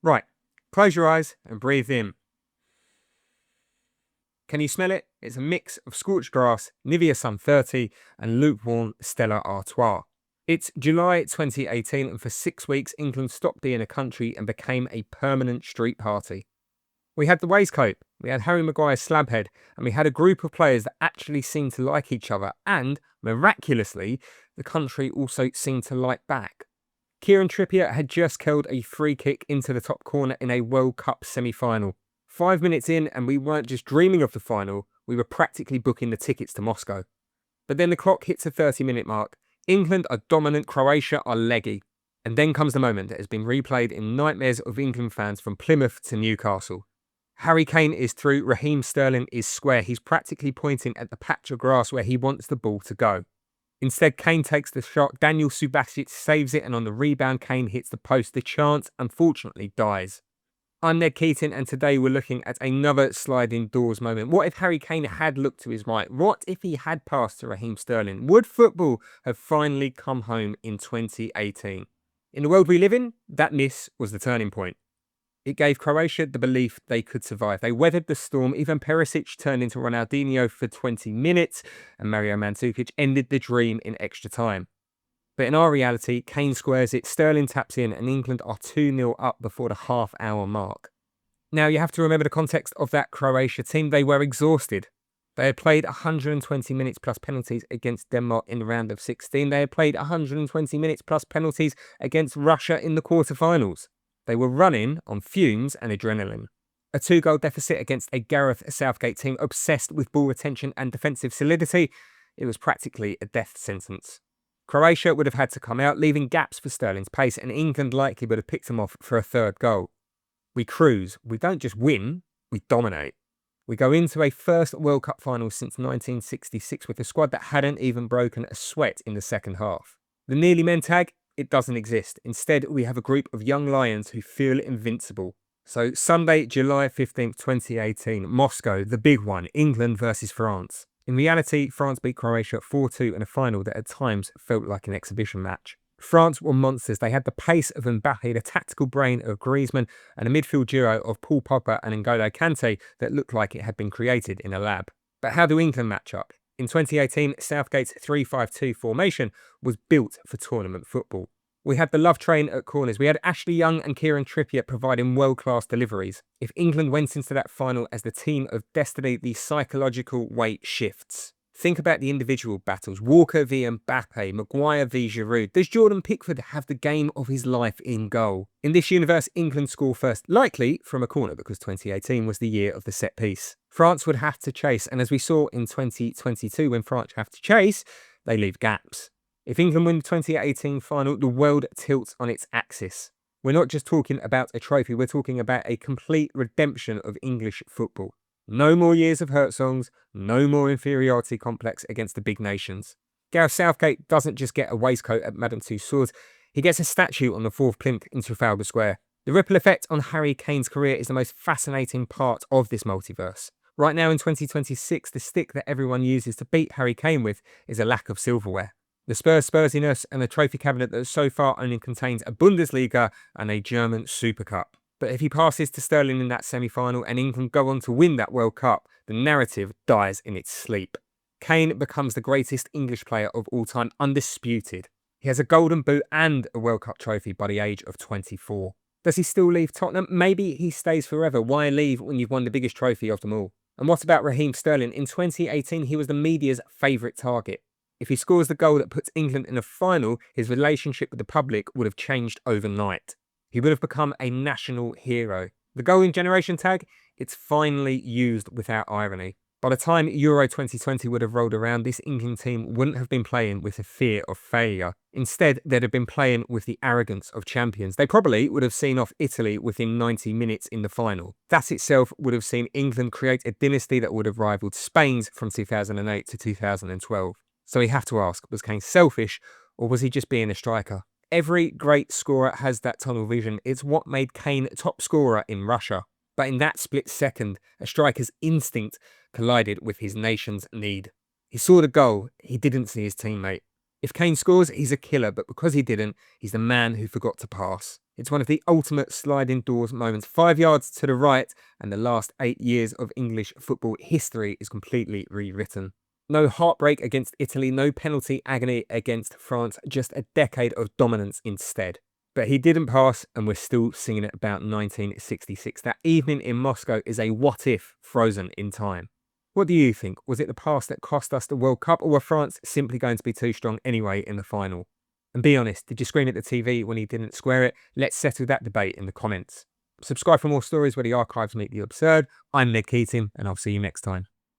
Right, close your eyes and breathe in. Can you smell it? It's a mix of scorched grass, Nivea Sun 30 and lukewarm Stella Artois. It's July 2018 and for 6 weeks England stopped being a country and became a permanent street party. We had the waistcoat, we had Harry Maguire's slabhead, and we had a group of players that actually seemed to like each other and, miraculously, the country also seemed to like back. Kieran Trippier had just curled a free kick into the top corner in a World Cup semi-final. 5 minutes in and we weren't just dreaming of the final, we were practically booking the tickets to Moscow. But then the clock hits the 30-minute mark. England are dominant, Croatia are leggy. And then comes the moment that has been replayed in nightmares of England fans from Plymouth to Newcastle. Harry Kane is through, Raheem Sterling is square. He's practically pointing at the patch of grass where he wants the ball to go. Instead, Kane takes the shot, Daniel Subasic saves it, and on the rebound, Kane hits the post. The chance, unfortunately, dies. I'm Ned Keating, and today we're looking at another sliding doors moment. What if Harry Kane had looked to his right? What if he had passed to Raheem Sterling? Would football have finally come home in 2018? In the world we live in, that miss was the turning point. It gave Croatia the belief they could survive. They weathered the storm. Even Perisic turned into Ronaldinho for 20 minutes, and Mario Mandzukic ended the dream in extra time. But in our reality, Kane squares it, Sterling taps in, and England are 2-0 up before the half-hour mark. Now, you have to remember the context of that Croatia team. They were exhausted. They had played 120 minutes plus penalties against Denmark in the round of 16. They had played 120 minutes plus penalties against Russia in the quarterfinals. They were running on fumes and adrenaline. A 2-goal deficit against a Gareth Southgate team obsessed with ball retention and defensive solidity. It was practically a death sentence. Croatia would have had to come out, leaving gaps for Sterling's pace, and England likely would have picked him off for a third goal. We cruise. We don't just win, we dominate. We go into a first World Cup final since 1966 with a squad that hadn't even broken a sweat in the second half. The nearly men tag? It doesn't exist. Instead, we have a group of young lions who feel invincible. So Sunday, July 15th, 2018, Moscow, the big one, England versus France. In reality, France beat Croatia 4-2 in a final that at times felt like an exhibition match. France were monsters. They had the pace of Mbappe, the tactical brain of Griezmann, and a midfield duo of Paul Pogba and N'Golo Kante that looked like it had been created in a lab. But how do England match up? In 2018, Southgate's 3-5-2 formation was built for tournament football. We had the love train at corners. We had Ashley Young and Kieran Trippier providing world-class deliveries. If England went into that final as the team of destiny, the psychological weight shifts. Think about the individual battles. Walker v Mbappe, Maguire v Giroud. Does Jordan Pickford have the game of his life in goal? In this universe, England score first, likely from a corner because 2018 was the year of the set piece. France would have to chase, and as we saw in 2022, when France have to chase, they leave gaps. If England win the 2018 final, the world tilts on its axis. We're not just talking about a trophy, we're talking about a complete redemption of English football. No more years of hurt songs, no more inferiority complex against the big nations. Gareth Southgate doesn't just get a waistcoat at Madame Tussauds, he gets a statue on the 4th plinth in Trafalgar Square. The ripple effect on Harry Kane's career is the most fascinating part of this multiverse. Right now in 2026, the stick that everyone uses to beat Harry Kane with is a lack of silverware. The Spurs Spursiness and the trophy cabinet that so far only contains a Bundesliga and a German Super Cup. But if he passes to Sterling in that semi-final and England go on to win that World Cup, the narrative dies in its sleep. Kane becomes the greatest English player of all time, undisputed. He has a golden boot and a World Cup trophy by the age of 24. Does he still leave Tottenham? Maybe he stays forever. Why leave when you've won the biggest trophy of them all? And what about Raheem Sterling? In 2018, he was the media's favourite target. If he scores the goal that puts England in a final, his relationship with the public would have changed overnight. He would have become a national hero. The golden generation tag? It's finally used without irony. By the time Euro 2020 would have rolled around, this England team wouldn't have been playing with the fear of failure. Instead, they'd have been playing with the arrogance of champions. They probably would have seen off Italy within 90 minutes in the final. That itself would have seen England create a dynasty that would have rivaled Spain's from 2008 to 2012. So we have to ask, was Kane selfish or was he just being a striker? Every great scorer has that tunnel vision. It's what made Kane top scorer in Russia. But in that split second, a striker's instinct collided with his nation's need. He saw the goal, he didn't see his teammate. If Kane scores, he's a killer, but because he didn't, he's the man who forgot to pass. It's one of the ultimate sliding doors moments. 5 yards to the right, and the last 8 years of English football history is completely rewritten. No heartbreak against Italy, no penalty agony against France, just a decade of dominance instead. But he didn't pass, and we're still singing it about 1966. That evening in Moscow is a what-if frozen in time. What do you think? Was it the pass that cost us the World Cup, or were France simply going to be too strong anyway in the final? And be honest, did you scream at the TV when he didn't square it? Let's settle that debate in the comments. Subscribe for more stories where the archives meet the absurd. I'm Ned Keating, and I'll see you next time.